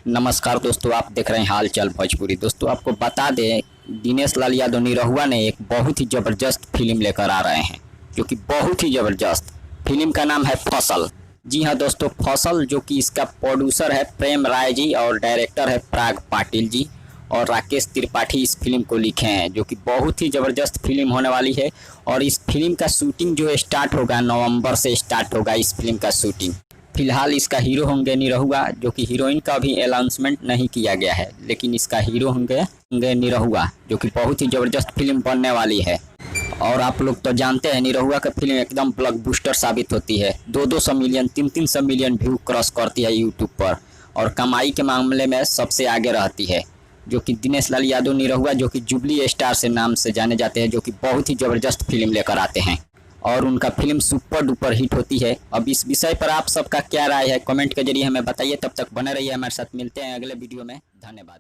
नमस्कार दोस्तों, आप देख रहे हैं हाल चाल भोजपुरी। दोस्तों आपको बता दें, दिनेश लाल यादव निरहुआ ने एक बहुत ही ज़बरदस्त फिल्म लेकर आ रहे हैं, जो कि बहुत ही ज़बरदस्त। फिल्म का नाम है फसल। जी हाँ दोस्तों, फसल, जो कि इसका प्रोड्यूसर है प्रेम राय जी और डायरेक्टर है पराग पाटिल जी और राकेश त्रिपाठी इस फिल्म को लिखे हैं, जो कि बहुत ही ज़बरदस्त फिल्म होने वाली है। और इस फिल्म का शूटिंग जो स्टार्ट होगा, नवंबर से स्टार्ट होगा इस फिल्म का शूटिंग। फिलहाल इसका हीरो होंगे निरहुआ, जो कि हीरोइन का अभी अनाउंसमेंट नहीं किया गया है, लेकिन इसका हीरो होंगे निरहुआ, जो कि बहुत ही ज़बरदस्त फिल्म बनने वाली है। और आप लोग तो जानते हैं निरहुआ का फिल्म एकदम ब्लॉकबस्टर साबित होती है। 200 मिलियन 300 मिलियन व्यू क्रॉस करती है यूट्यूब पर और कमाई के मामले में सबसे आगे रहती है। जो कि दिनेश लाल यादव निरहुआ, जो कि जुबली स्टार से नाम से जाने जाते हैं, जो कि बहुत ही ज़बरदस्त फिल्म लेकर आते हैं और उनका फिल्म सुपर डुपर हिट होती है। अब इस विषय पर आप सबका क्या राय है, कमेंट के जरिए हमें बताइए। तब तक बने रहिए हमारे साथ, मिलते हैं अगले वीडियो में। धन्यवाद।